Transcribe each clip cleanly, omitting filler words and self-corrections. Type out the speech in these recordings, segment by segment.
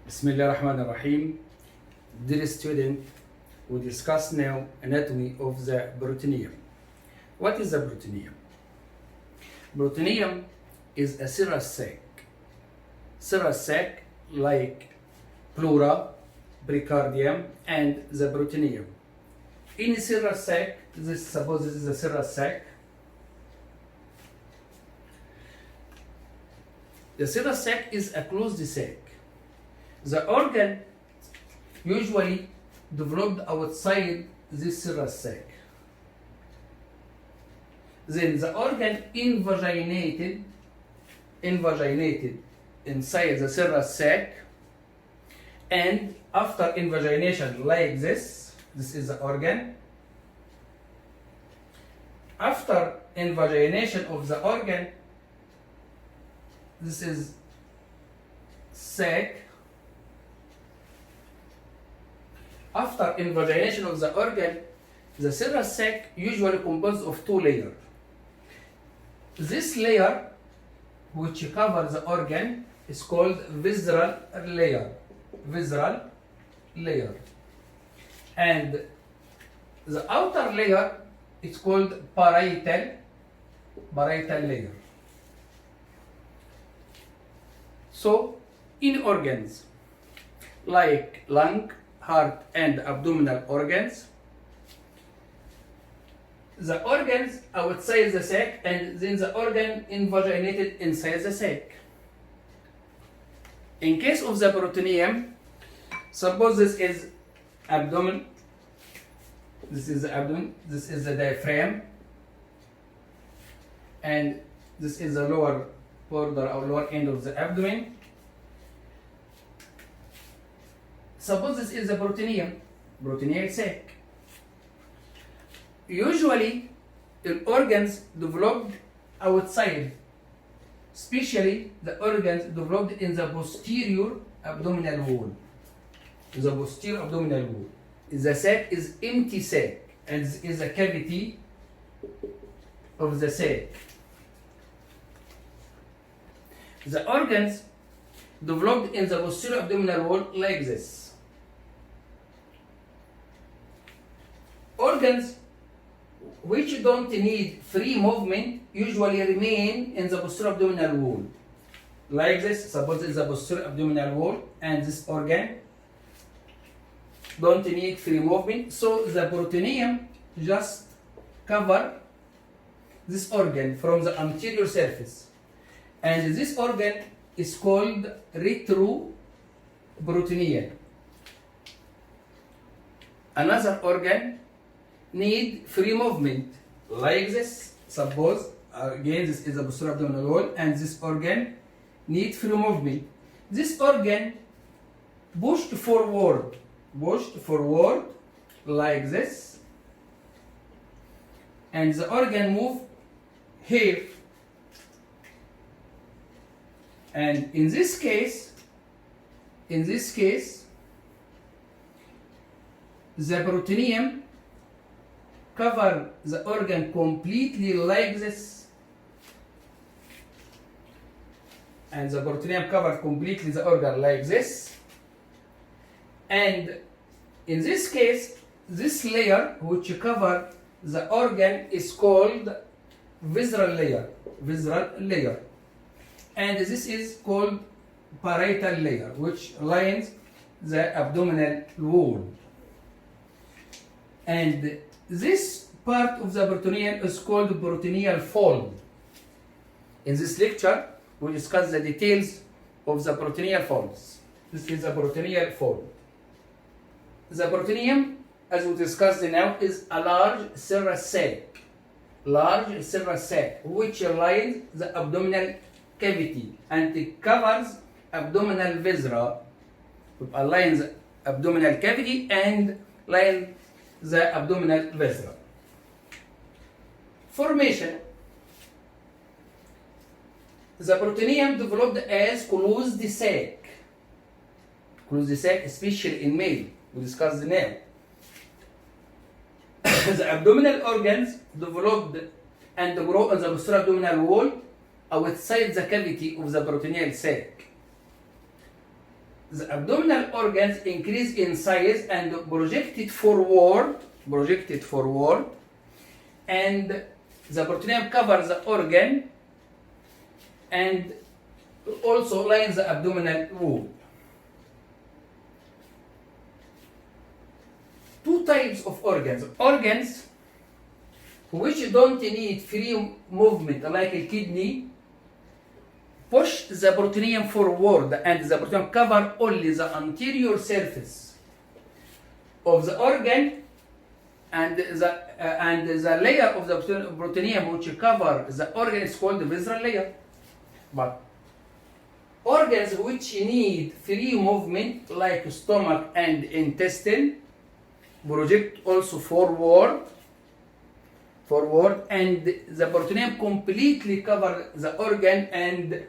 Bismillah ar-Rahman ar-Rahim. Dear student, we discuss now anatomy of the peritoneum. What is the peritoneum? Peritoneum is a serous sac. Serous sac like pleura, pericardium, and the peritoneum. In a serous sac, suppose this is a serous sac. The serous sac is a closed sac. The organ usually developed outside this serous sac. Then the organ invaginated inside the serous sac, and after invagination like this is the organ. After invagination of the organ, this is sac. After invagination of the organ, the serous sac usually composed of two layers. This layer, which covers the organ, is called visceral layer. Visceral layer. And the outer layer is called parietal layer. So, in organs like lung, heart, and abdominal organs, the organs outside the sac, and then the organ invaginated inside the sac. In case of the peritoneum, suppose this is abdomen, this is the abdomen, this is the diaphragm, and this is the lower border or lower end of the abdomen. Suppose this is the peritoneal sac. Usually, the organs developed outside, especially the organs developed in the posterior abdominal wall. The posterior abdominal wall. The sac is empty sac, and this is a cavity of the sac. The organs developed in the posterior abdominal wall like this. Organs which don't need free movement usually remain in the posterior abdominal wall. Like this, suppose it's the posterior abdominal wall, and this organ don't need free movement, so the peritoneum just cover this organ from the anterior surface. And this organ is called retroperitoneal. Another organ need free movement, like this. Suppose, again, this is the posterior abdominal wall, and this organ need free movement. This organ pushed forward, like this, and the organ move here. And in this case, the peritoneum cover the organ completely like this, and the peritoneum cover completely the organ like this. And in this case, this layer which cover the organ is called visceral layer, and this is called parietal layer, which lines the abdominal wall. And this part of the peritoneum is called peritoneal fold. In this lecture, we discuss the details of the peritoneal folds. This is the peritoneal fold. The peritoneum, as we discussed now, is a large serous sac, which lines the abdominal cavity, and it covers abdominal viscera. It aligns the abdominal cavity and lines the abdominal viscera. Formation. The peritoneum developed as closed sac, especially in male. We discussed the name. The abdominal organs developed and grow on the posterior abdominal wall outside the cavity of the peritoneal sac. the abdominal organs increase in size and projected forward, and the peritoneum covers the organ and also lines the abdominal wall. Two types of organs. Organs which don't need free movement, like a kidney, push the peritoneum forward, and the peritoneum cover only the anterior surface of the organ, and the layer of the peritoneum which cover the organ is called the visceral layer. But organs which need free movement, like stomach and intestine, project also forward, and the peritoneum completely cover the organ, and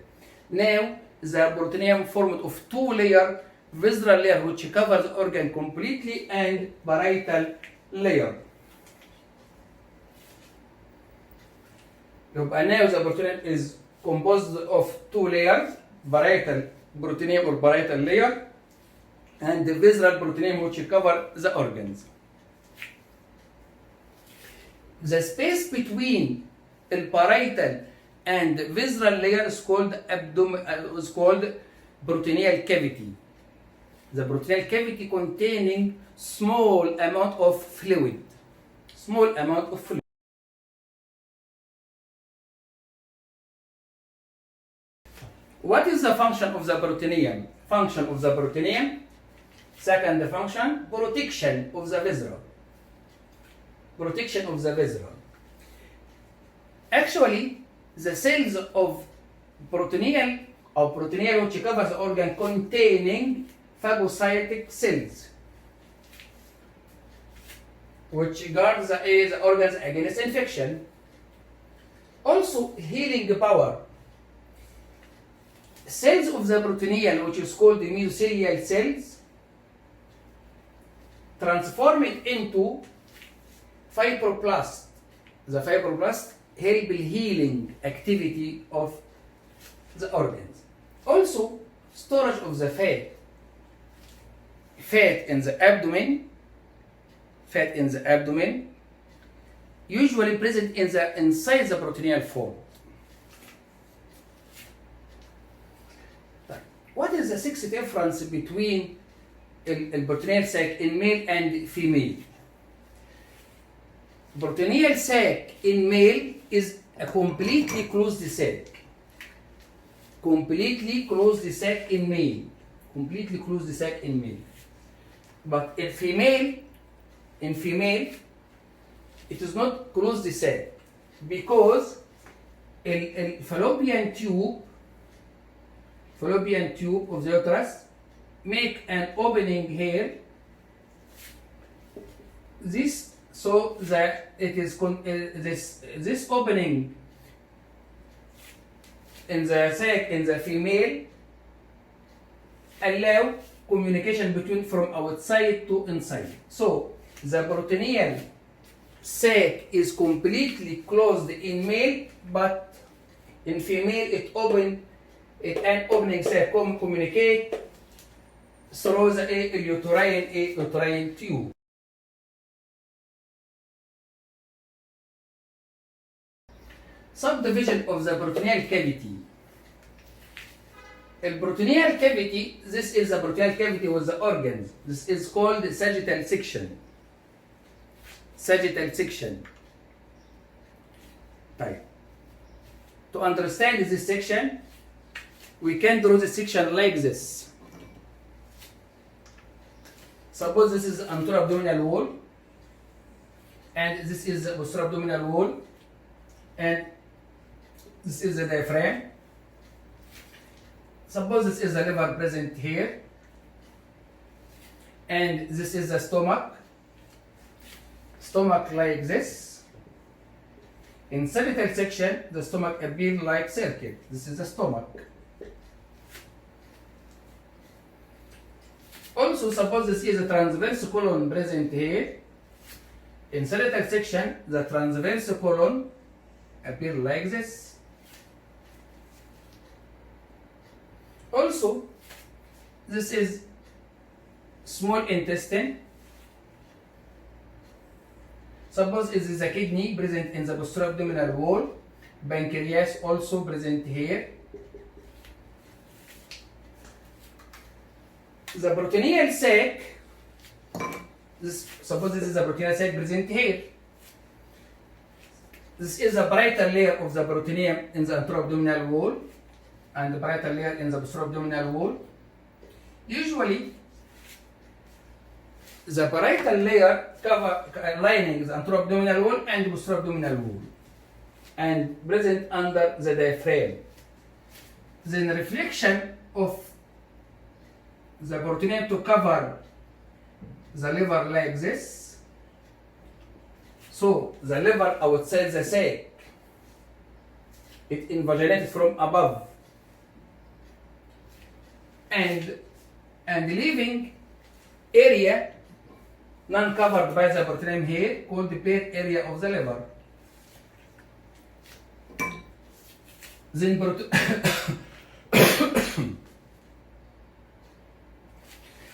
now the peritoneum formed of two layers: visceral layer which covers the organ completely, and parietal layer. Now the peritoneum is composed of two layers: parietal peritoneum or parietal layer, and the visceral peritoneum which cover the organs. The space between the parietal and visceral layer is called peritoneal cavity. The peritoneal cavity containing small amount of fluid. What is the function of the peritoneum? Second function, protection of the viscera. Actually, the cells of peritoneal which covers the organ containing phagocytic cells which guards the organs against infection. Also, healing power. Cells of the peritoneal, which is called the mesothelial cells, transformed into fibroblast. The fibroblast help in healing activity of the organs. Also, storage of the fat in the abdomen, usually present inside the peritoneal fold. What is the sixth difference between the peritoneal sac in male and female? Peritoneal sac in male is a completely closed sac. Completely closed sac in male. But in female, it is not closed sac, because a fallopian tube of the uterus make an opening here. So that it is this opening in the sac in the female allow communication between from outside to inside. So the peritoneal sac is completely closed in male, but in female an opening sac communicate through the uterine tube. Subdivision of the peritoneal cavity. The peritoneal cavity, this is the peritoneal cavity with the organs. This is called the sagittal section. Right. To understand this section, we can draw the section like this. Suppose this is the anterior abdominal wall, and this is the posterior abdominal wall, and this is the diaphragm. Suppose this is the liver present here, and this is the stomach like this. In sagittal section, the stomach appears like circle. This is the stomach. Also, suppose this is a transverse colon present here. In sagittal section, the transverse colon appears like this. Also, This is small intestine. Suppose it is a kidney present in the posterior abdominal wall. Pancreas also present here. The peritoneal sac, suppose this is a peritoneal sac present here. This is a parietal layer of the peritoneum in the anteroabdominal wall and the parietal layer in the posterior abdominal wall. Usually, the parietal layer lining the anteroabdominal wall and posterior abdominal wall and present under the diaphragm. Then reflection of the peritoneum to cover the liver like this. So the liver outside the sac, it invaginated from above and leaving area non-covered by the peritoneum here called the bare area of the liver. Then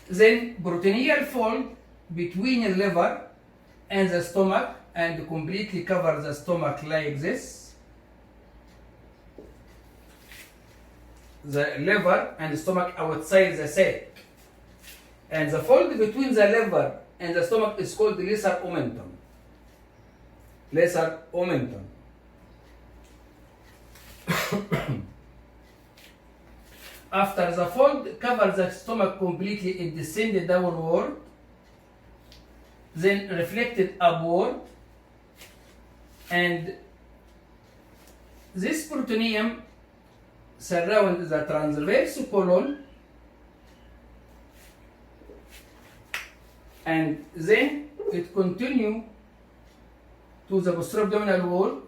then peritoneal fold between the liver and the stomach and completely cover the stomach like this. The liver and the stomach outside the sac. And the fold between the liver and the stomach is called the lesser omentum. Lesser omentum. After the fold covers the stomach completely, it descended downward, then reflected upward, and this peritoneum surrounds the transverse colon, and then it continues to the posterior abdominal wall.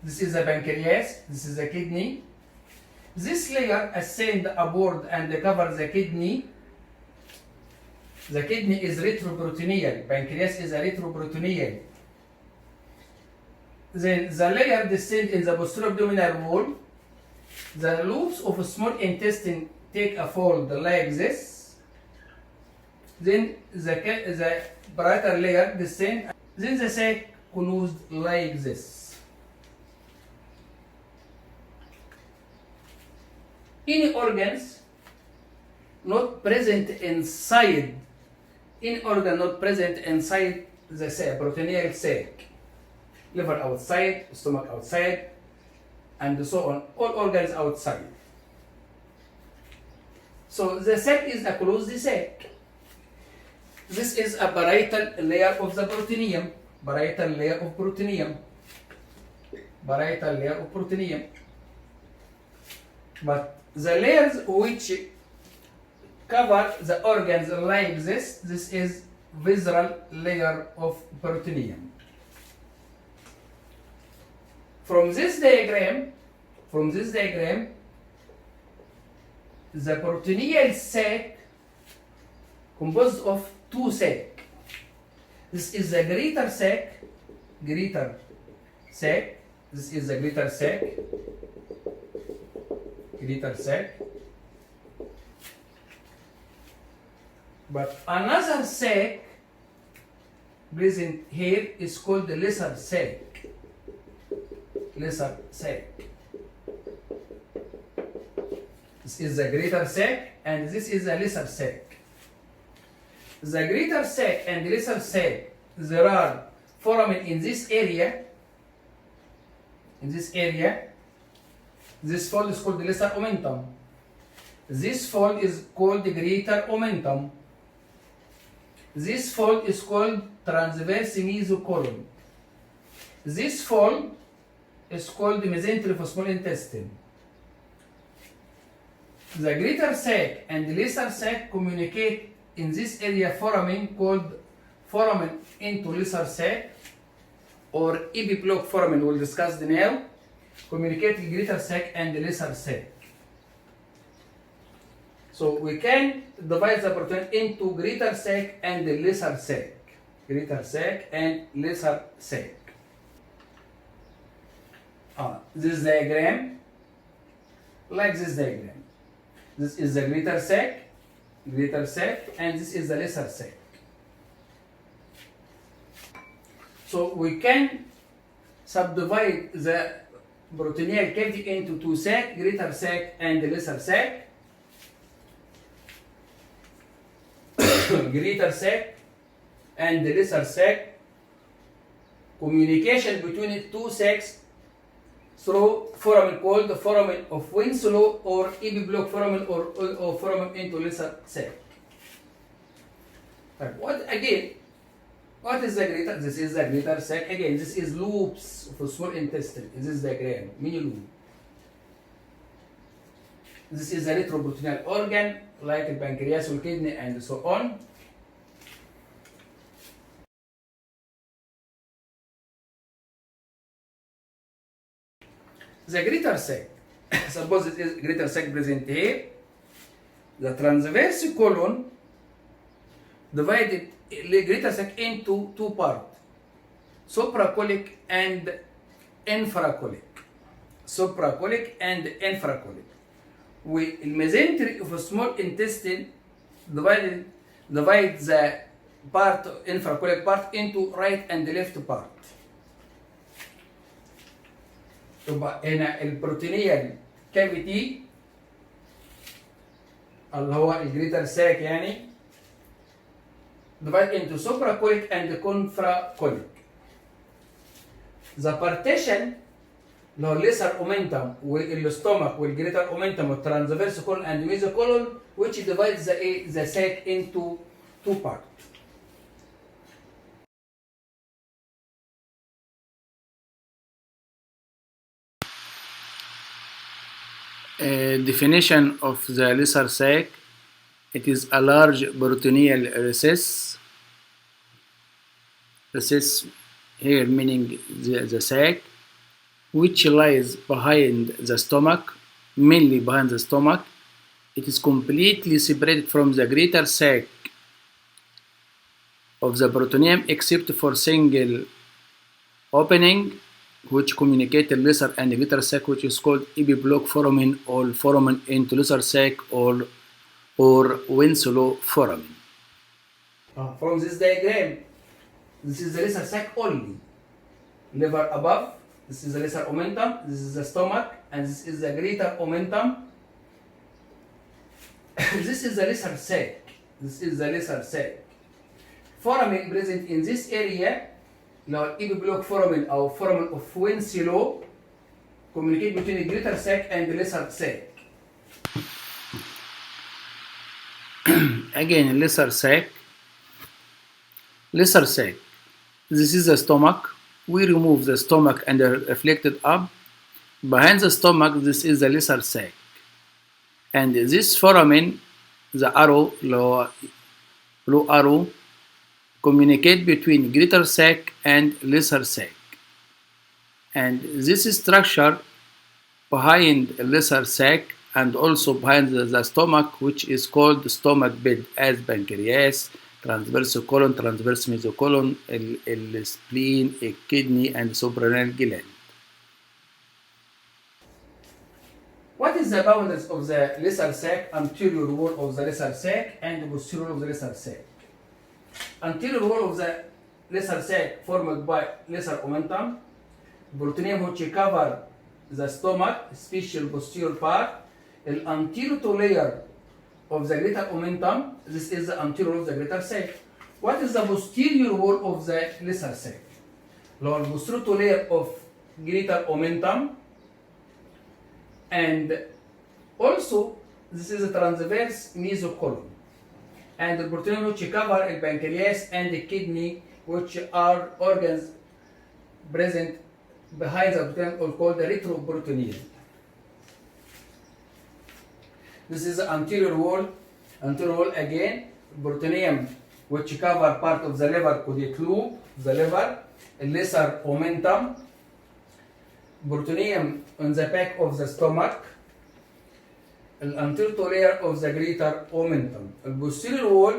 This is the pancreas, this is the kidney. This layer ascend upward and cover the kidney. The kidney is retroperitoneal, pancreas is a retroperitoneal. Then the layer descend in the posterior abdominal wall. The loops of a small intestine take a fold like this. Then the parietal layer descend. Then the sac closed like this. Any organs not present inside, any organ not present inside the sac, peritoneal sac, liver outside, stomach outside, and so on, all organs outside. So the sac is a closed sac. This is a parietal layer of the peritoneum, parietal layer of peritoneum, parietal layer of peritoneum. But the layers which cover the organs like this is visceral layer of peritoneum. From this diagram, the peritoneal sac composed of two sacs. This is the greater sac. This is the greater sac. But another sac present here is called the lesser sac. This is the greater sac and this is the lesser sac. The greater sac and the lesser sac, there are foramen in this area. This fold is called the lesser omentum. This fold is called the greater omentum. This fold is called transverse mesocolon. This fold is called the mesentery for small intestine. The greater sac and the lesser sac communicate in this area foramen called foramen into lesser sac or epiblock foramen. We'll discuss the now. Communicate the greater sac and the lesser sac. So we can divide the peritoneum into greater sac and the lesser sac. Greater sac and lesser sac. This diagram, like this diagram. This is the greater sac greater sac, and this is the lesser sac. So we can subdivide the peritoneal cavity into two sacs, greater sac and lesser sac. Greater sac and the lesser sac. Communication between the two sacs through foramen called the foramen of Winslow or epiblock foramen or foramen into lesser sac. What is the greater? This is the greater sac. Again, this is loops of the small intestine. This is diagram, mini loop. This is the retroperitoneal organ like the pancreas or kidney and so on. The greater sac, suppose it is greater sac present here. The transverse colon divided the greater sac into two parts, supracolic and infracolic. Supracolic and infracolic. With mesentery of a small intestine divide the part infracolic part into right and left part. يبقى هنا البروتينيال كافيتي اللي هو الجريتر ساك يعني divide into supracolic and confracolic. The partition اللي هو lesser omentum والstomach والgreater omentum والtransverse colon and mesocolon which divides the sac into two parts. Definition of the lesser sac: it is a large peritoneal recess. Recess here meaning the sac, which lies behind the stomach, mainly behind the stomach. It is completely separated from the greater sac of the peritoneum except for single opening which communicate the lesser and greater sac, which is called epiblock foramen or foramen into lesser sac or Winslow foramen. From this diagram, this is the lesser sac only. Liver above, this is the lesser omentum, this is the stomach, and this is the greater omentum. This is the lesser sac. This is the lesser sac. Foramen present in this area. Now, epiblock foramen or foramen of Winslow communicate between the greater sac and the lesser sac. Again, lesser sac. Lesser sac. This is the stomach. We remove the stomach and reflect it up. Behind the stomach, this is the lesser sac. And this foramen, the arrow, low arrow, communicate between greater sac and lesser sac. And this structure behind lesser sac and also behind the stomach, which is called stomach bed, as pancreas, transverse colon, transverse mesocolon, spleen, kidney, and suprarenal gland. What is the boundaries of the lesser sac, anterior wall of the lesser sac, and the posterior wall of the lesser sac? Anterior wall of the lesser sac formed by lesser omentum, peritoneum which cover the stomach, especially posterior part, the anterior to layer of the greater omentum. This is the anterior of the greater sac. What is the posterior wall of the lesser sac? The posterior to layer of greater omentum, and also this is a transverse mesocolon. And the peritoneum which cover the pancreas and the kidney, which are organs present behind the peritoneum, or called the retroperitoneal. This is the anterior wall. Anterior wall again, peritoneum which cover part of the liver, caudate loop, the liver, a lesser omentum, peritoneum on the back of the stomach, the anterior to layer of the greater omentum. The posterior wall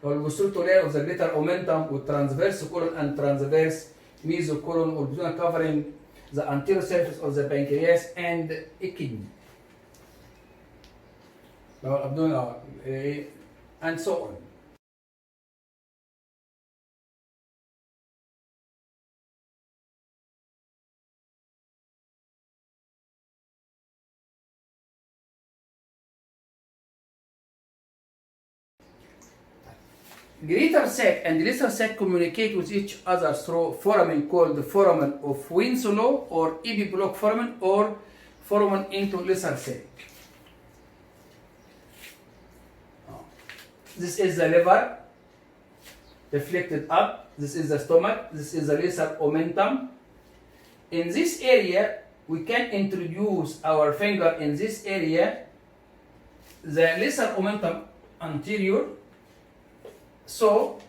or posterior to layer of the greater omentum with transverse colon and transverse mesocolon, or covering the anterior surface of the pancreas and a kidney. and so on. Greater sac and lesser sac communicate with each other through foramen called the foramen of Winslow or epiblock foramen or foramen into lesser sac. This is the liver reflected up. This is the stomach. This is the lesser omentum. In this area, we can introduce our finger in this area, the lesser omentum anterior. So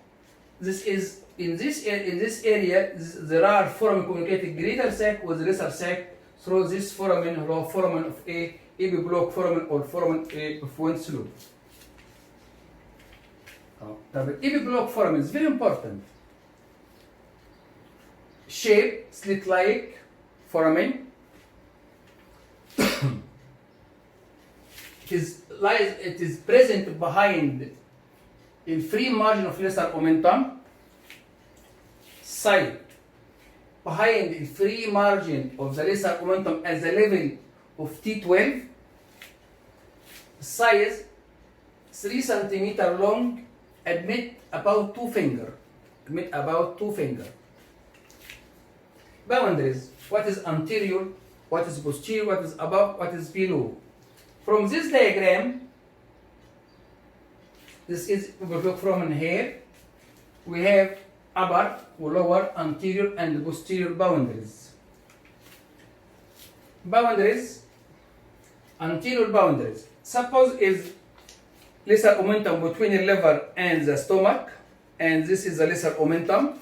this is in this area there are foramen communicating greater sac with lesser sac through this foramen or foramen of a epiblock foramen or foramen of Winslow. The epiblock foramen is very important. Shape slit-like foramen. It is present behind in free margin of lesser omentum, side behind the free margin of the lesser omentum at the level of T12, size 3 centimeter long, admit about 2 finger. Boundaries, what is anterior, what is posterior, what is above, what is below. From this diagram, this is epiblock foramen here. We have upper, lower, anterior, and posterior boundaries. Anterior boundaries. Suppose is lesser omentum between the liver and the stomach, and this is the lesser omentum.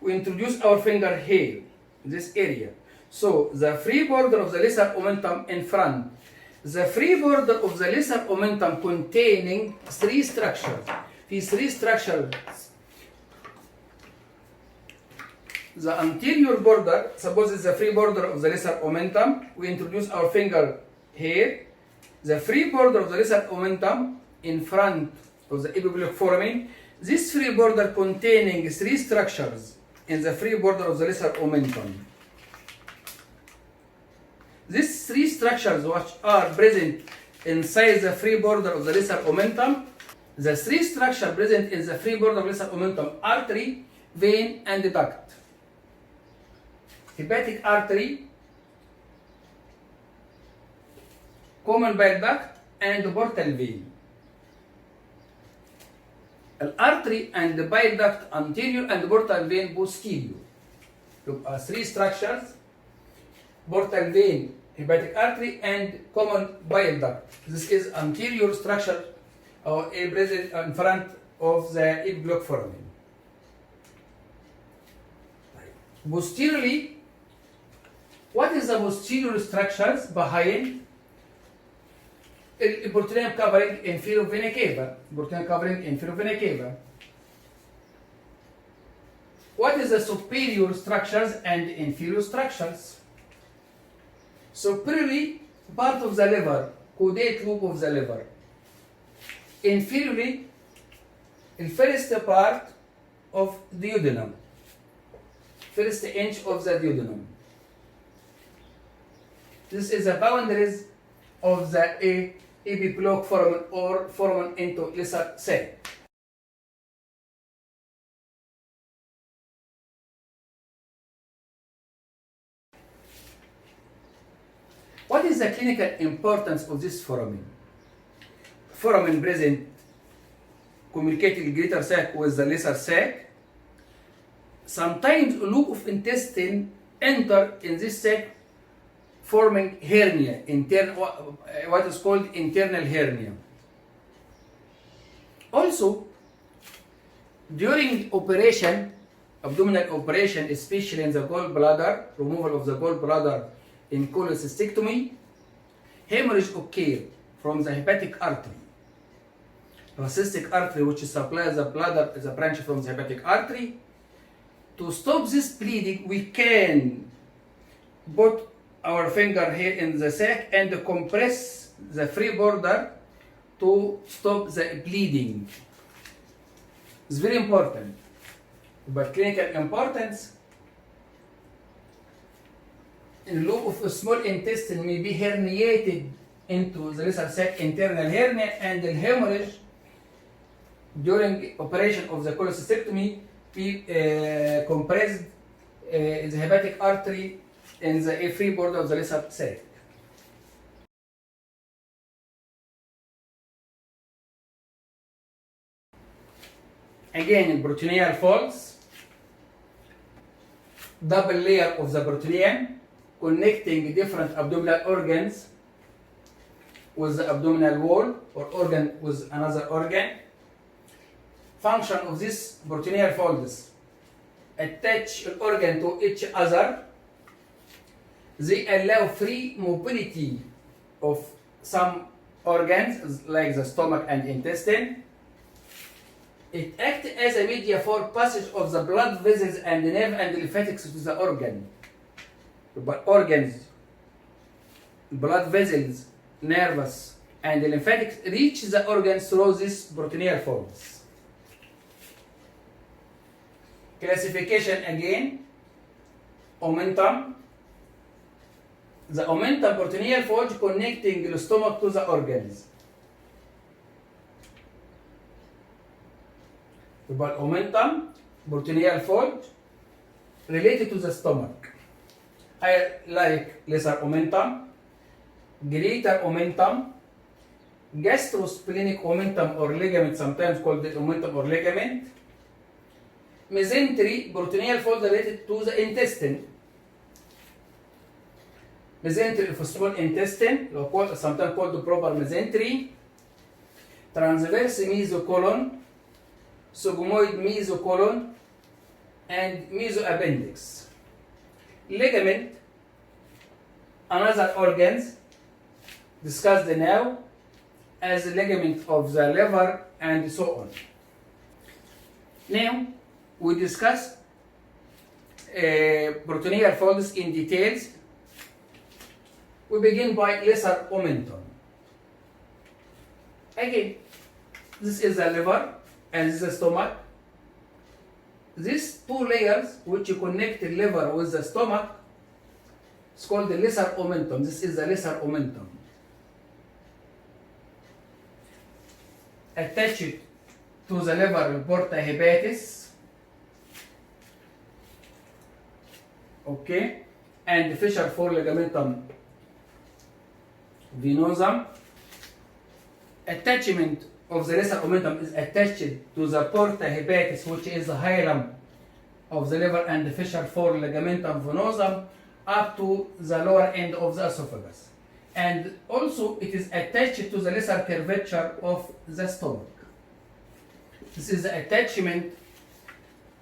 We introduce our finger here, this area. So the free border of the lesser omentum in front. The free border of the lesser omentum containing 3 structures. These 3 structures. The anterior border, suppose it's the free border of the lesser omentum. We introduce our finger here. The free border of the lesser omentum in front of the epiblock foramen. This free border containing 3 structures in the free border of the lesser omentum. These 3 structures which are present inside the free border of the lesser omentum, the 3 structures present in the free border of lesser omentum: artery, vein, and duct. Hepatic artery, common bile duct, and portal vein. An artery and the bile duct anterior and portal vein posterior. Look, 3 structures: portal vein, hepatic artery, and common bile duct. This is anterior structure present in front of the epiblock foramen. Posteriorly, what is the posterior structures behind? Peritoneum covering inferior vena cava. Peritoneum covering inferior vena cava. What is the superior structures and inferior structures? Superiorly, part of the liver, caudate loop of the liver. Inferiorly, the first part of the duodenum. First inch of the duodenum. This is the boundaries of the epiblock foramen or foramen into lesser sac. What is the clinical importance of this foramen? Foramen present communicating greater sac with the lesser sac. Sometimes a loop of intestine enter in this sac, forming hernia, what is called internal hernia. Also, during operation, abdominal operation, especially in the gallbladder, removal of the gallbladder in cholecystectomy, hemorrhage occur from the hepatic artery. The cystic artery, which supplies the bladder, is a branch from the hepatic artery. To stop this bleeding, we can put our finger here in the sac and compress the free border to stop the bleeding. It's very important. But clinical importance, in loop of a small intestine may be herniated into the lesser sac internal hernia, and the hemorrhage during operation of the cholecystectomy be compressed the hepatic artery in the free border of the lesser sac. Again, in peritoneal folds, double layer of the peritoneum connecting different abdominal organs with the abdominal wall, or organ with another organ. Function of this peritoneal folds: attach an organ to each other. They allow free mobility of some organs like the stomach and intestine. It acts as a media for passage of the blood vessels and nerve and lymphatics to the organ. But organs, blood vessels, nerves, and lymphatics reach the organs through these peritoneal folds. Classification again: omentum. The omentum peritoneal fold connecting the stomach to the organs. But omentum peritoneal fold related to the stomach. I like lesser omentum, greater omentum, gastrosplenic omentum or ligament, sometimes called the omentum or ligament. Mesentery peritoneal fold related to the intestine. Mesentery of small intestine, sometimes called the proper mesentery. Transverse mesocolon, sigmoid mesocolon, and mesoappendix. Ligament, another organs discussed now as the ligament of the liver and so on. Now we discuss peritoneal folds in details. We begin by lesser omentum. Again, this is the liver and this is the stomach. These two layers which connect the liver with the stomach is called the lesser omentum. This is the lesser omentum. Attached to the liver porta hepatis, okay, and fissure for ligamentum venosum. Attachment of the lesser omentum is attached to the porta hepatis, which is the hilum of the liver, and the fissure for ligamentum venosum up to the lower end of the esophagus. And also it is attached to the lesser curvature of the stomach. This is the attachment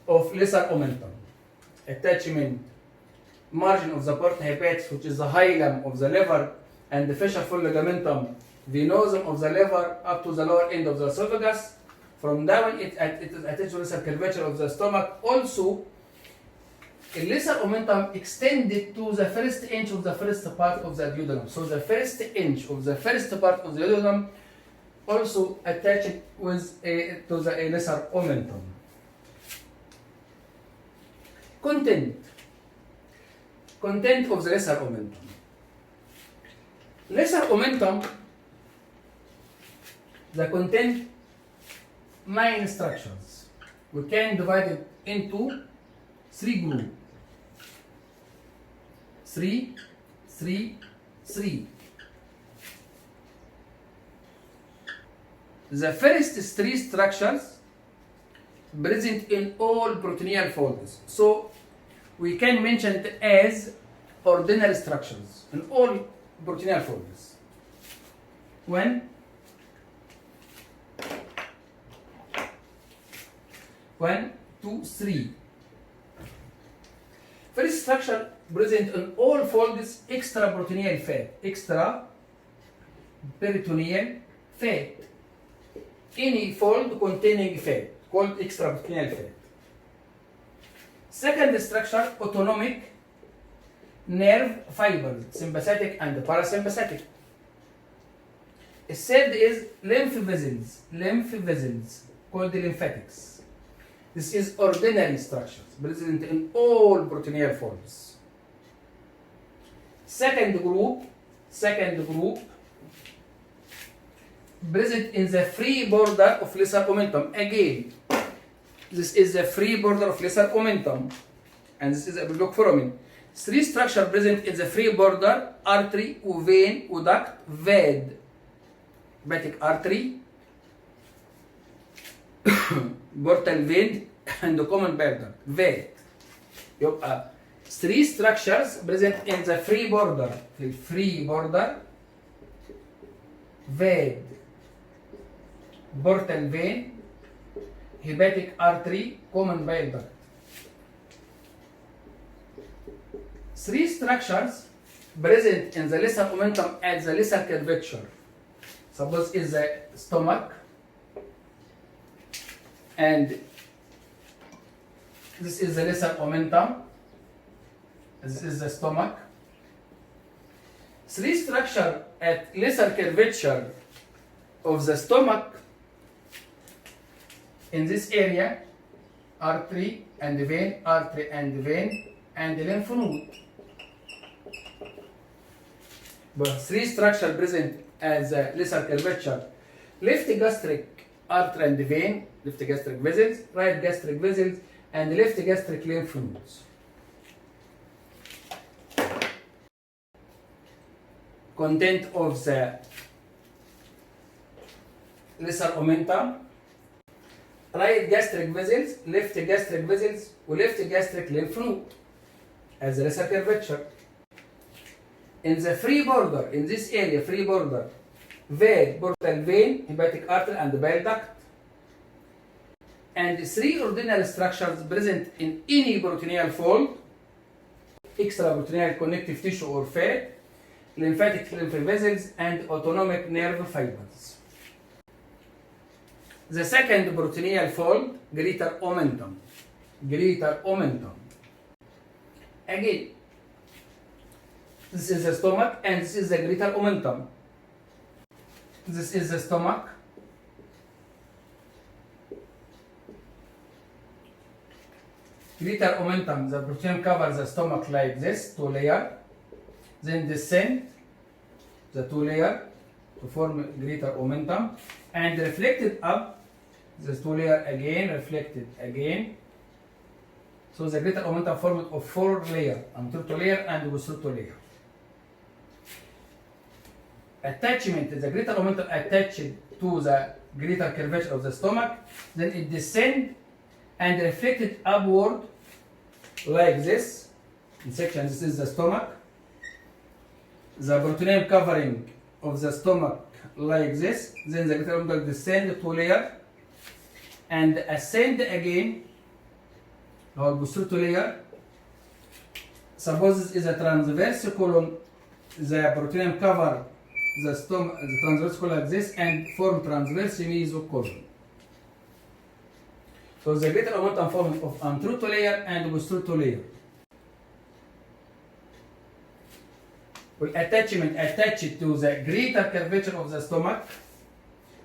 of lesser omentum. Attachment margin of the porta hepatis, which is the hilum of the liver, and the fissure for ligamentum venosum of the liver up to the lower end of the esophagus. From down it is attached to the lesser curvature of the stomach. Also, a lesser omentum extended to the first inch of the first part of the duodenum. So the first inch of the first part of the duodenum also attached with to the lesser omentum. Content of the lesser omentum. Lesser omentum, the content main structures. We can divide it into three groups. 3, 3, 3. The first three structures present in all peritoneal folds. So we can mention it as ordinary structures in all peritoneal folds. 1, 2, 3. First structure present in all folds: extra peritoneal fat. Extra peritoneal fat. Any fold containing fat called extra peritoneal fat. Second structure: autonomic nerve fibers, sympathetic and parasympathetic. الثird is lymph vessels called the lymphatics. This is ordinary structures present in all peritoneal forms. Second group present in the free border of lesser omentum. Again, this is the free border of lesser omentum, and this is a block foramen. Three structures present in the free border: artery, vein, duct, vein. Hepatic artery, portal vein, and the common bile duct. Vein. يبقى three structures present in the free border. في الفري border: vein, portal vein, hepatic artery, common bile duct. Three structures present in the lesser omentum at the lesser curvature. Suppose is the stomach, and this is the lesser omentum. This is the stomach. Three structure at lesser curvature of the stomach in this area: artery and vein, artery and vein, and lymph node. But three structure present as a lesser curvature: left gastric artery and vein, left gastric vessels, right gastric vessels, and left gastric lymph nodes. Content of the lesser omentum: right gastric vessels, left gastric vessels, and left gastric lymph node as a lesser curvature. In the free border, in this area, free border: vein, portal vein, hepatic artery, and bile duct. And three ordinary structures present in any peritoneal fold: extraperitoneal connective tissue or fat, lymphatic lymph vessels, and autonomic nerve fibers. The second peritoneal fold: greater omentum. Again, this is the stomach, and this is the greater omentum. This is the stomach. Greater omentum, the peritoneum covers the stomach like this, two layers, then descend the two layers to form greater omentum, and reflected up, the two layers again, reflected again. So the greater omentum formed of four layers, anterior layer and posterior layer. Attachment, the greater omentum attached to the greater curvature of the stomach, then it descends and reflected upward like this. In section, this is the stomach. The peritoneum covering of the stomach like this. Then the greater omentum descend two layers and ascend again, or posterior layer. Suppose this is a transverse colon. The peritoneum cover the stomach, the transverse colon like this, and form transverse mesocolon. So the greater omentum formed of anterior layer and posterior layer. With attachment attached to the greater curvature of the stomach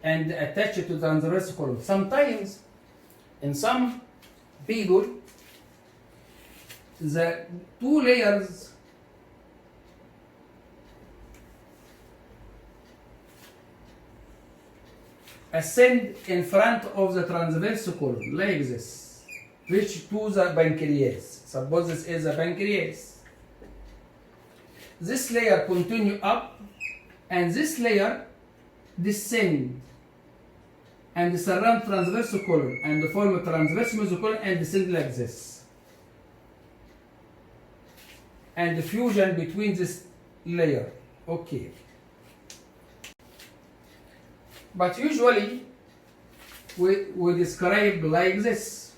and attached to the transverse colon. Sometimes, in some people, the two layers ascend in front of the transverse colon like this, reach to the pancreas. Suppose this is the pancreas. This layer continue up, and this layer descend and surround transverse colon and form a transverse mesocolon and descend like this. And the fusion between this layer. Okay. But usually we describe like this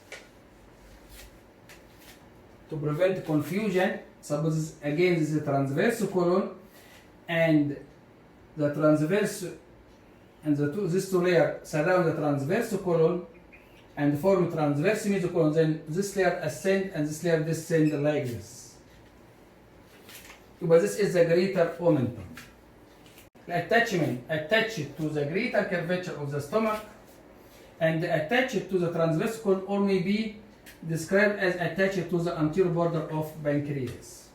to prevent confusion. Suppose again this is the transverse colon, and the transverse and these two layers surround the transverse colon and form transverse mesocolon. Then this layer ascend and this layer descend like this. But this is the greater omentum. attachment attached to the greater curvature of the stomach and attached to the transverse colon, or may be described as attached to the anterior border of pancreas.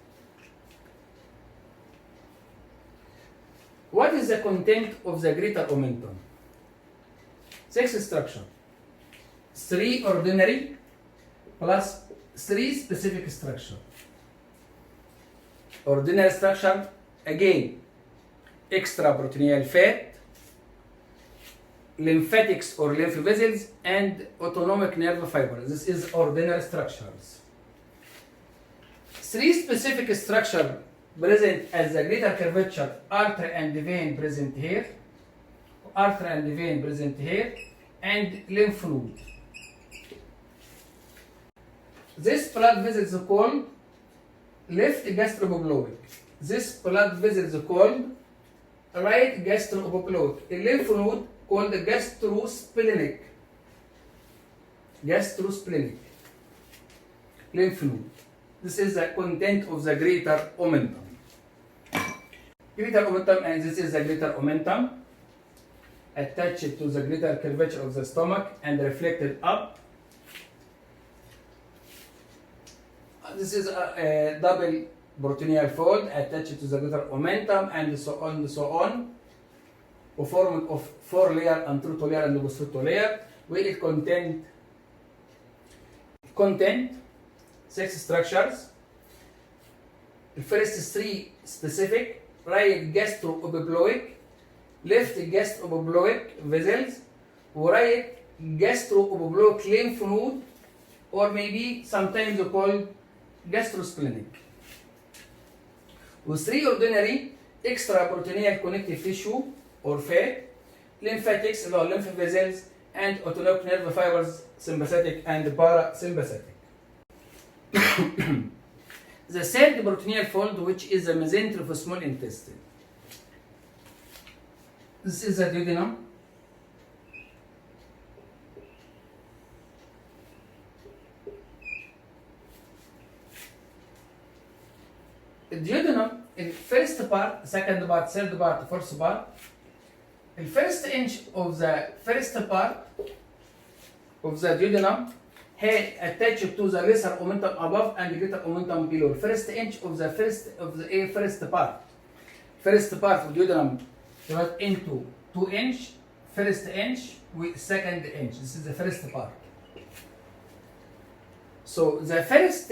What is the content of the greater omentum? 6 structure. 3 ordinary plus 3 specific structure. Ordinary structure, again, extraperitoneal fat, lymphatics or lymph vessels, and autonomic nerve fibers. This is ordinary structures. 3 specific structure present as the greater curvature, artery and vein present here, artery and vein present here, and lymph node. This blood vessel is called left gastroepiploic. This blood vessel is called right gastroepiploic. A lymph node called the gastrosplenic. Gastrosplenic lymph node. This is the content of the greater omentum. Greater omentum, and this is the greater omentum attached to the greater curvature of the stomach and reflected up. This is a double peritoneal fold attached to the greater omentum, and so on and so on, formed of 4 layers, anterior layer and posterior layer, where it content 6 structures. The first 3 specific: right gastroepiploic, left gastroepiploic vessels, right gastroepiploic lymph node, or maybe sometimes called gastrosplenic. With 3 ordinary extraperitoneal connective tissue or fat, lymphatics, lymph vessels, and autonomic nerve fibers, sympathetic and parasympathetic. The third peritoneal fold, which is the mesentery of the small intestine. This is the duodenum. The duodenum in first part, second part, third part, fourth part. The first inch of the first part of the duodenum had attached to the lesser omentum above and greater omentum below. First inch of the first part. First part of duodenum divided into 2 inch, first inch with second inch. This is the first part. So the first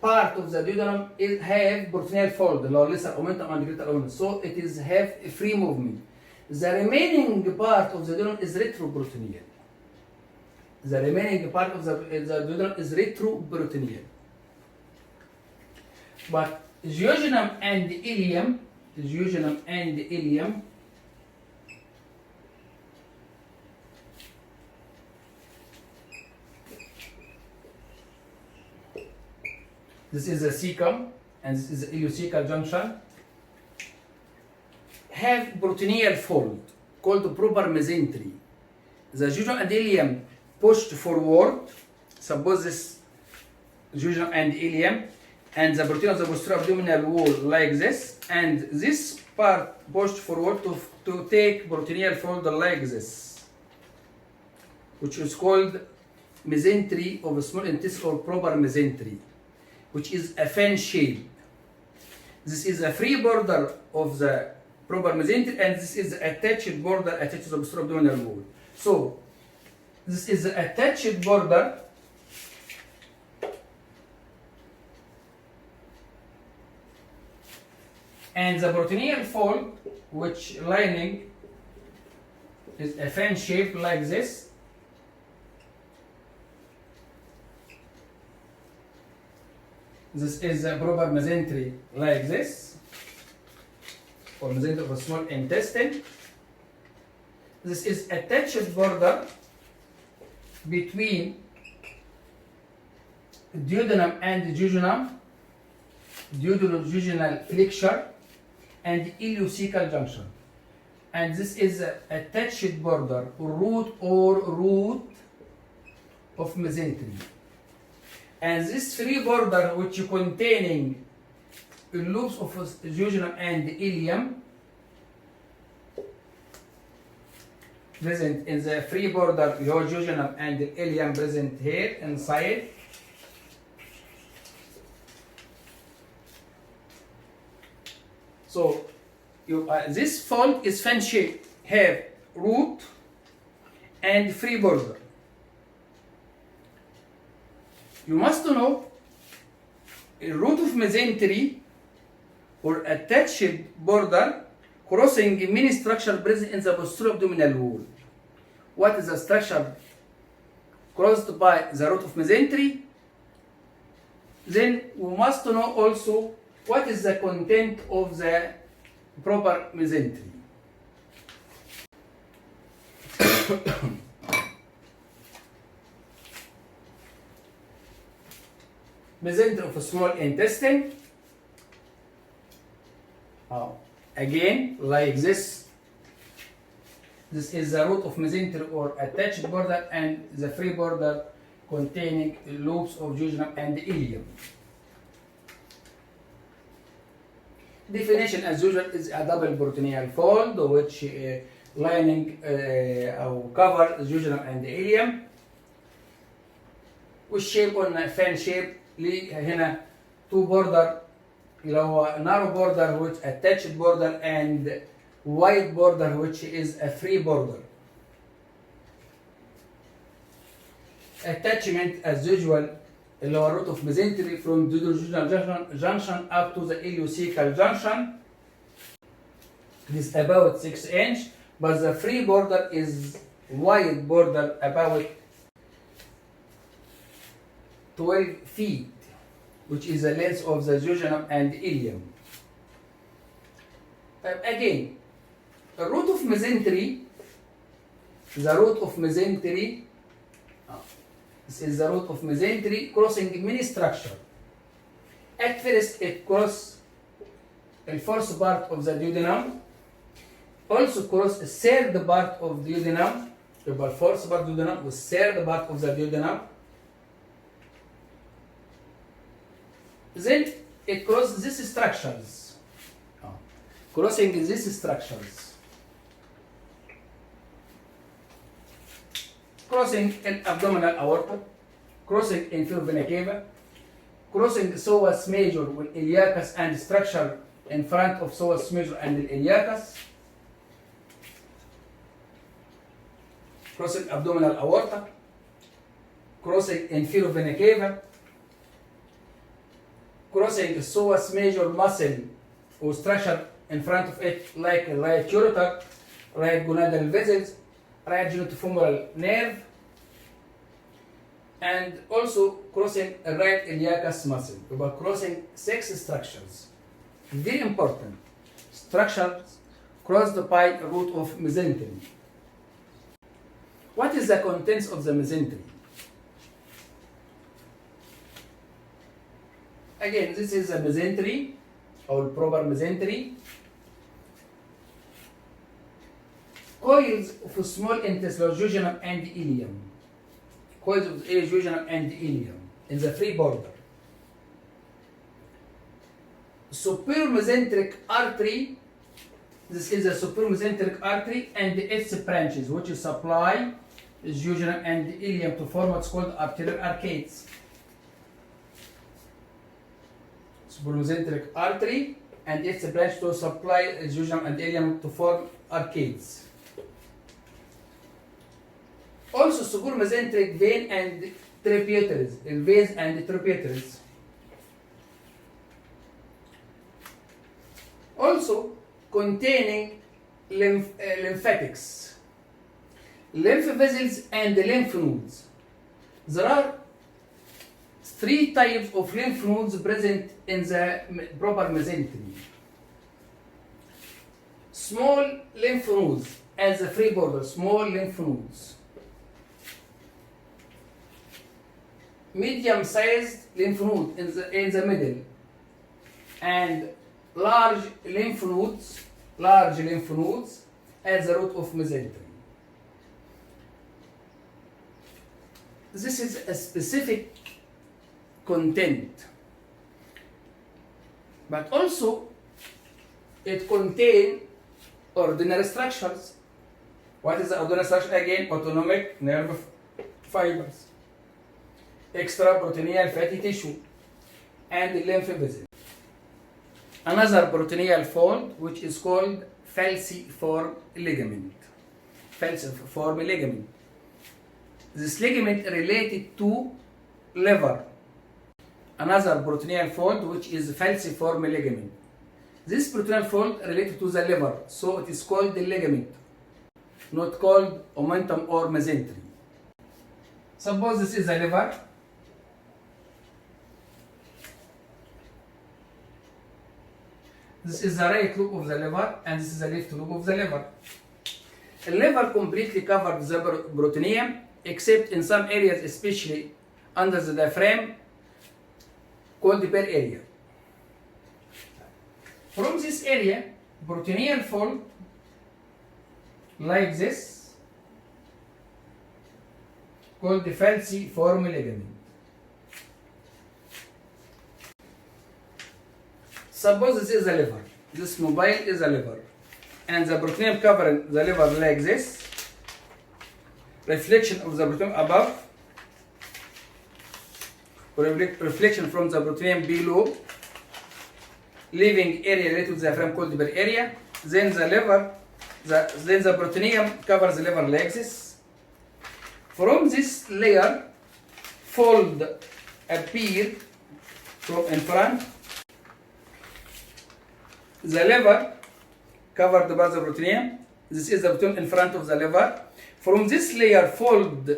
part of the duodenum is have peritoneal fold, lesser omentum and greater omentum. So it is have a free movement. The remaining part of the duodenum is retroperitoneal. The remaining part of the duodenum is retroperitoneal. But jejunum and ileum, this is the cecum and this is the ileocecal junction, have peritoneal fold called proper mesentery. The jejunum and ileum pushed forward. Suppose this jejunum and ileum and the peritoneum of the posterior abdominal wall like this, and this part pushed forward to take peritoneal fold like this, which is called mesentery of the small intestine or proper mesentery, which is a fan shape. This is a free border of the proper mesentery, and this is the attached border attached to the posterior abdominal wall. So this is the attached border and the peritoneal fold, which lining is a fan shape like this. This is a proper mesentery like this, or mesentery of a small intestine. This is attached border between duodenum and jejunum, duodenojejunal flexure, and ileocecal junction. And this is a attached border, root of mesentery. And this free border, which containing loops of jejunum and ileum, present in the free border, your jejunum and the ileum present here inside. So this fold is fan shaped, have root and free border. You must know a root of mesentery or attached border crossing many structure present in the posterior abdominal wall. What is the structure crossed by the root of mesentery? Then we must know also what is the content of the proper mesentery. Mesentery of a small intestine. Again, like this. This is the root of mesentery or attached border and the free border containing lobes of jejunum and ileum. Definition as usual is a double peritoneal fold which lining or cover jejunum and ileum والشيب قلنا fan shape. ليه هنا two border اللي هو narrow border which attached border and wide border which is a free border. Attachment as usual اللي هو root of mesentery from duodenal junction up to the ileocecal junction. It is about 6 inch, but the free border is wide border about 12 feet, which is the length of the jejunum and ileum. Again, the root of mesentery, this is the root of mesentery crossing many structure. At first, it crosses the fourth part of the duodenum, also cross the third part of the duodenum, the fourth part of the duodenum with third part of the duodenum. Then it crosses these structures. Crossing these structures. Crossing an abdominal aorta, crossing inferior vena cava, crossing psoas major with iliacus and structure in front of psoas major and iliacus, crossing abdominal aorta, crossing inferior vena cava, crossing psoas major muscle or structure in front of it like right ureter, right gonadal vessels, right genitofemoral nerve, and also crossing a right iliacus muscle. We are crossing 6 structures. Very important. Structures crossed by root of mesentery. What is the contents of the mesentery? Again, this is a mesentery or proper mesentery. Coils of small intestine, jejunum and ileum. Coils of jejunum and ileum in the free border. Superior mesenteric artery. This is the superior mesenteric artery and its branches, which supply jejunum and ileum to form what's called arterial arcades. Superior mesenteric artery and its branch to supply jejunum and ileum to form arcades. Also, superior mesenteric vein and tributaries, veins and tributaries. Also, containing lymphatics, lymph vessels and lymph nodes. There are 3 types of lymph nodes present in the proper mesentery. Small lymph nodes as a free border, small lymph nodes. Medium-sized lymph node in the middle, and large lymph nodes at the root of mesentery. This is a specific content, but also it contains ordinary structures What is the abdominal structure again? Autonomic nerve fibers, extraperitoneal fatty tissue, and lymph vessel. Another peritoneal fold which is called falciform ligament. Falciform ligament. This ligament related to liver. Another peritoneal fold which is falciform ligament. This peritoneal fold related to the liver, so it is called the ligament, not called omentum or mesentery. Suppose this is the liver. This is the right lobe of the liver, and this is the left lobe of the liver. The liver completely covers the peritoneum, except in some areas, especially under the diaphragm, called the Bell area. From this area, peritoneal fold, like this, called the falciform ligament. Suppose this is the liver. This mobile is the liver, and the peritoneum covering the liver like this. Reflection of the peritoneum above, reflection from the peritoneum below, leaving area related to the diaphragm called the Bell area. Then the liver, then the peritoneum covers the liver like this. From this layer, fold appear from in front. The liver covered by the peritoneum. This is the peritoneum in front of the liver. From this layer, fold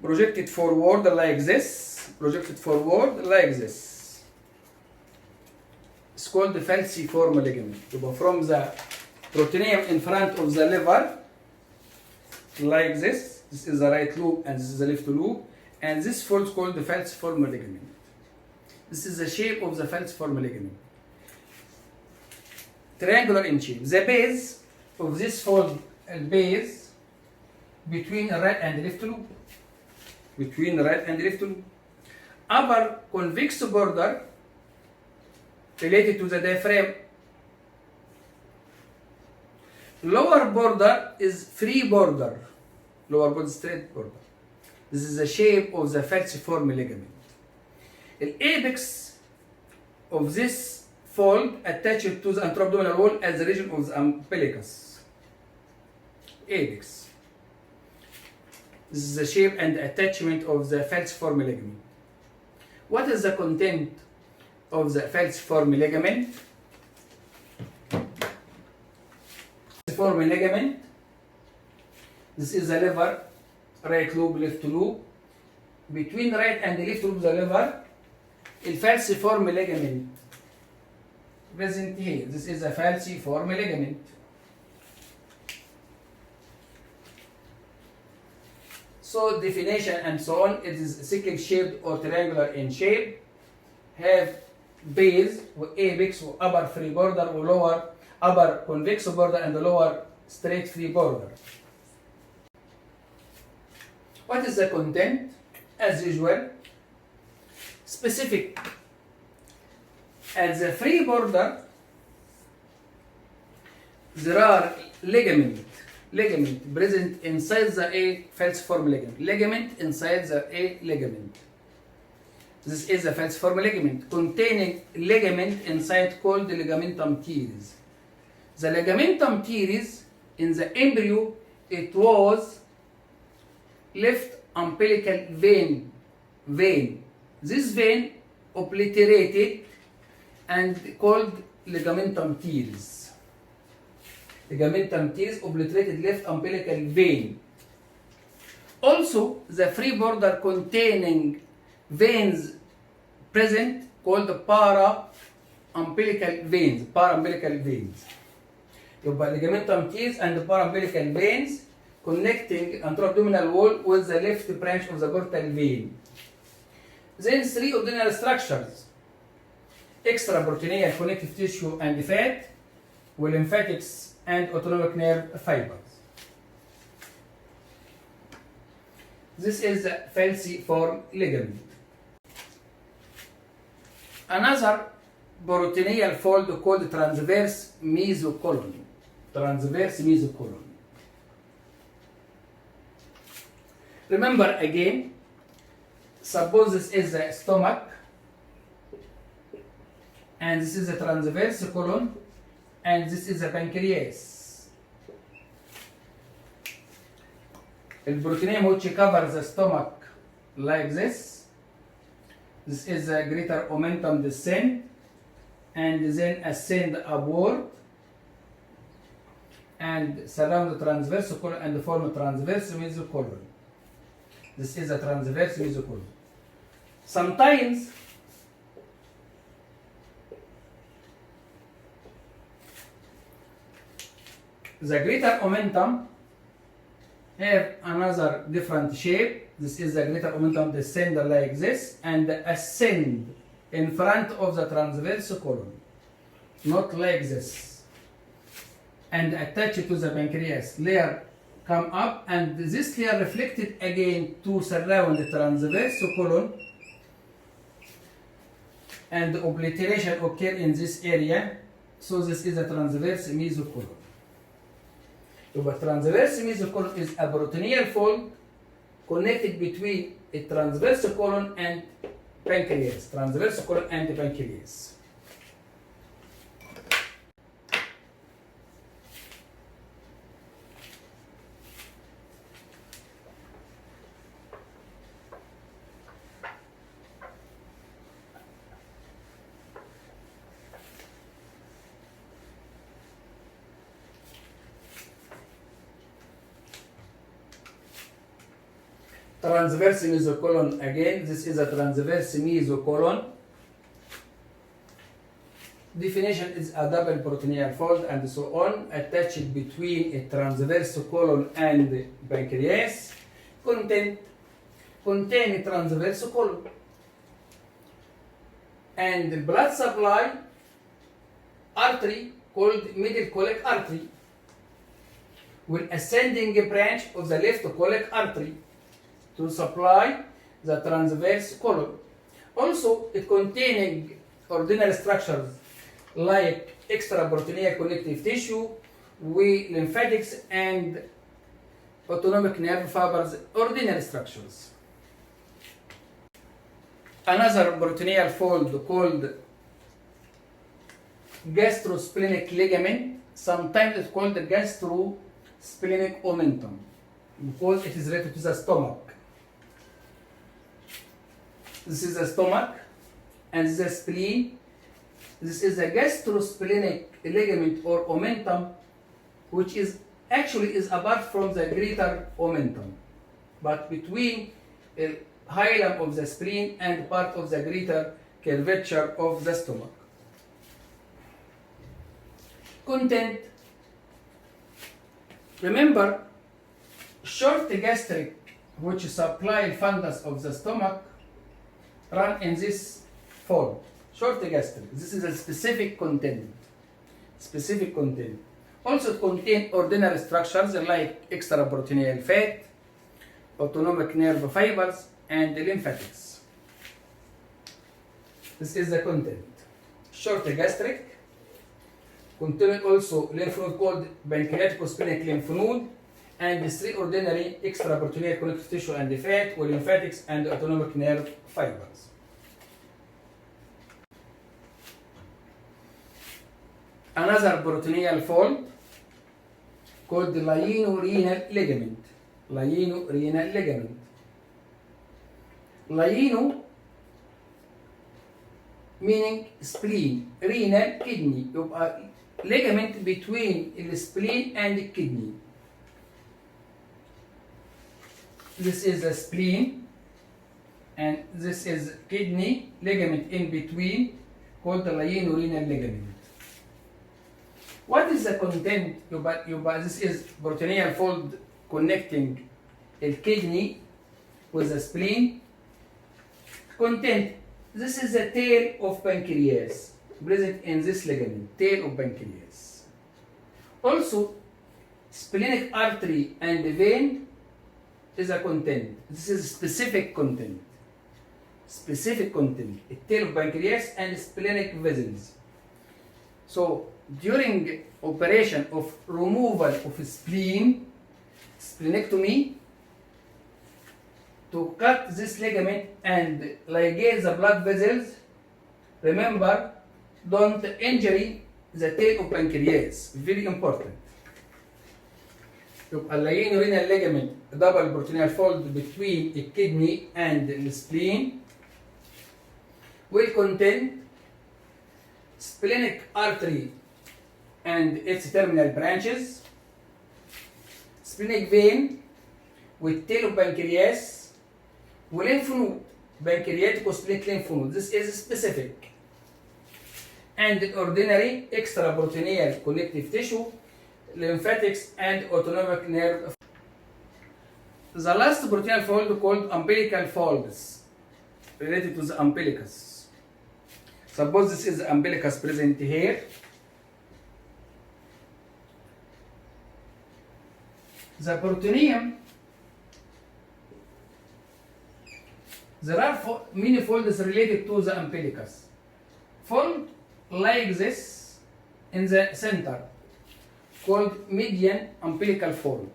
projected forward like this. Projected forward like this. It's called the falciform ligament. From the peritoneum in front of the liver, like this. This is the right lobe and this is the left lobe. And this fold is called the falciform ligament. This is the shape of the falciform ligament. Triangular in shape. The base of this fold, base between the right and left lobe. Between the right and left lobe. Upper convex border related to the diaphragm. Lower border is free border. Lower border is straight border. This is the shape of the falciform ligament. The apex of this fold attached to the anteroabdominal wall as the region of the umbilicus. Apex. This is the shape and attachment of the falciform ligament. What is the content of the falciform ligament? Falciform ligament. This is the liver, right lobe, left lobe. Between right and left lobe of the liver, the falciform ligament present here. This is a falciform ligament. So definition and so on, it is sickle shaped or triangular in shape, have base with apex with upper free border or lower upper convex border and the lower straight free border. What is the content? As usual, specific. At the free border, there are ligament present inside the A falciform ligament. Ligament inside the A ligament. This is a falciform ligament containing ligament inside called the ligamentum teres. The ligamentum teres in the embryo, it was left umbilical vein. This vein obliterated and called ligamentum teres. Ligamentum teres obliterated left umbilical vein. Also, the free border containing veins present called the para-umbilical veins. Para-umbilical veins. Ligamentum teres and the para-umbilical veins connecting anteroabdominal wall with the left branch of the portal vein. Then three abdominal structures: extraperitoneal connective tissue and fat, with lymphatics and autonomic nerve fibers. This is the falciform ligament. Another peritoneal fold called transverse mesocolon. Transverse mesocolon. Remember again, suppose this is the stomach and this is the transverse colon and this is the pancreas. The peritoneum which covers the stomach like this. This is the greater omentum descent and then ascend upward and surround the transverse colon and form a transverse mesocolon. This is a transverse mesocolon. Sometimes the greater omentum have another different shape. This is the greater omentum descend like this and ascend in front of the transverse colon, not like this, and attach it to the pancreas. Layer come up and this layer reflected again to surround the transverse colon, and obliteration occur in this area. So this is a transverse mesocolon. The transverse mesocolon is a peritoneal fold connected between a transverse colon and pancreas. Transverse colon and pancreas. Transverse mesocolon again. This is a transverse mesocolon. Definition is a double peritoneal fold and so on, attached between a transverse colon and pancreas. Contain transverse colon and the blood supply artery called middle colic artery with ascending branch of the left colic artery to supply the transverse colon. Also, it containing ordinary structures like extraperitoneal connective tissue, with lymphatics and autonomic nerve fibers, ordinary structures. Another peritoneal fold called gastrosplenic ligament, sometimes it's called the gastrosplenic omentum because it is related to the stomach. This is the stomach and this is the spleen. This is the gastrosplenic ligament or omentum, which is actually apart from the greater omentum, but between the hilum of the spleen and part of the greater curvature of the stomach. Content. Remember, short gastric, which supply fundus of the stomach, run in this form. Short gastric. This is a specific content. Specific content. Also, it contains ordinary structures like extraperitoneal fat, autonomic nerve fibers, and lymphatics. This is the content. Short gastric. Contain also lymph node called pancreatico-splenic lymph node, and three ordinary extraperitoneal connective tissue and fat, with lymphatics and autonomic nerve fibers. Another peritoneal fold called the Lienorenal ligament. Lienorenal ligament. Lieno meaning spleen, renal kidney. Ligament between the spleen and the kidney. This is the spleen and this is kidney, ligament in between called the Lienorenal ligament. What is the content? This is peritoneal fold connecting the kidney with the spleen. Content. This is the tail of pancreas present in this ligament, tail of pancreas. Also, splenic artery and vein is a content. This is specific content. Specific content. A tail of pancreas and splenic vessels. So, during operation of removal of spleen, splenectomy, to cut this ligament and ligate the blood vessels, remember, don't injury the tail of pancreas. Very important. يبقى Lienorenal ligament double peritoneal fold between the kidney and the spleen will contain splenic artery and its terminal branches, splenic vein with tail of pancreas, lymph node, pancreatic splenic lymph node. This is specific. And ordinary extraperitoneal connective tissue, lymphatics, and autonomic nerve. The last peritoneal fold called umbilical folds, related to the umbilicus. Suppose this is the umbilicus present here. The peritoneum, there are many folds related to the umbilicus. Fold like this in the center, called median umbilical fold.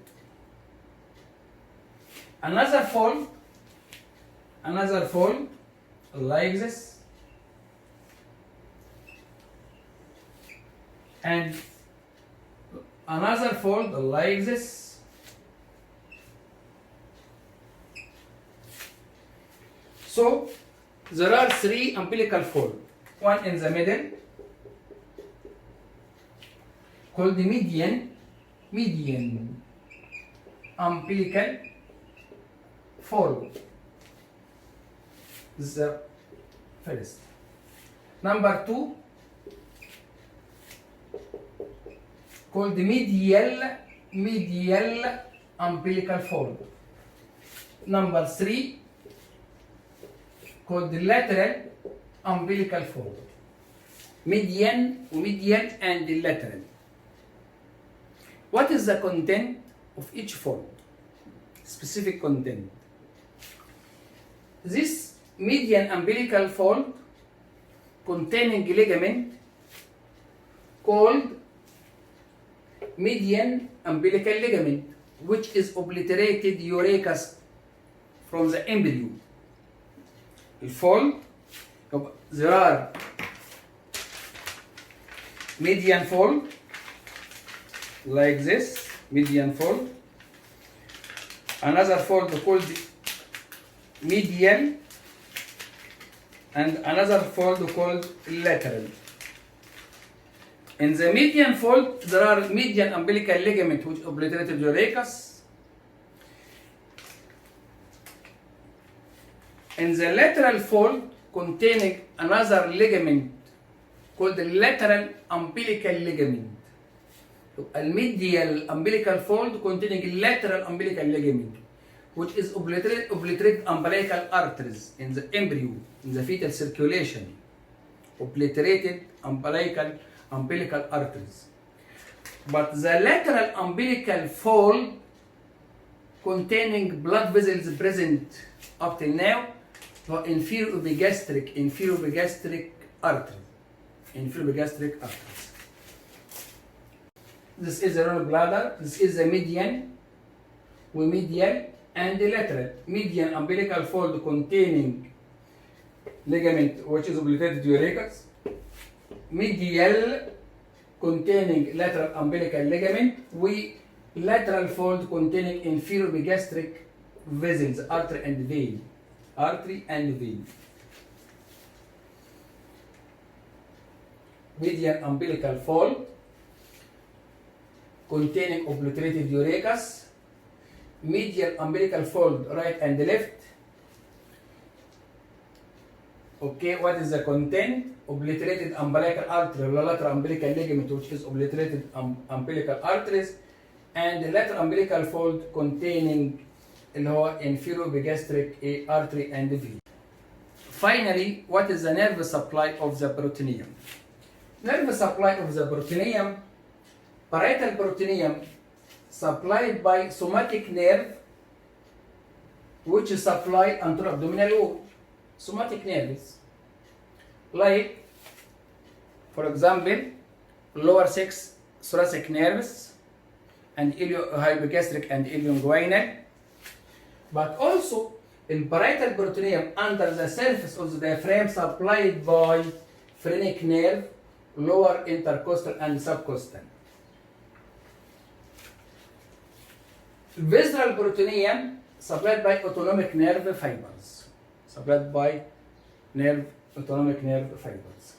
Another fold like this, and another fold like this. So there are three umbilical folds. One in the middle, called the median umbilical fold. This is the first. Number two, called the medial umbilical fold. Number three, called the lateral umbilical fold. Median, and the lateral. What is the content of each fold? Specific content. This median umbilical fold containing ligament called median umbilical ligament, which is obliterated urachus from the embryo. The fold, there are median fold like this, median fold. Another fold called medial, and another fold called lateral. In the median fold, there are median umbilical ligament which obliterated urachus. In the lateral fold, containing another ligament called the lateral umbilical ligament. A medial umbilical fold containing lateral umbilical ligament, which is obliterated umbilical arteries in the embryo, in the fetal circulation. Obliterated umbilical arteries. But the lateral umbilical fold containing blood vessels present up till now, inferior epigastric artery. Inferior epigastric arteries. This is the renal bladder. This is the median, medial, and the lateral. Median umbilical fold containing ligament which is obliterated urachus. Medial containing lateral umbilical ligament. Lateral fold containing inferior epigastric vessels, artery and vein. Median umbilical fold containing obliterated urachus, medial umbilical fold right and left. Okay, what is the content? Obliterated umbilical artery, lateral umbilical ligament, which is obliterated umbilical arteries, and the lateral umbilical fold containing inferior epigastric artery and vein. Finally, what is the nerve supply of the peritoneum? Nerve supply of the peritoneum. Parietal peritoneum supplied by somatic nerve, which is supplied anterior abdominal wall. Somatic nerves, like, for example, lower 6 thoracic nerves and iliohypogastric and ilioinguinal, but also In parietal peritoneum, under the surface of the diaphragm, supplied by phrenic nerve, lower intercostal and subcostal. Visceral peritoneum, supplied by autonomic nerve fibers. Supplied by autonomic nerve fibers.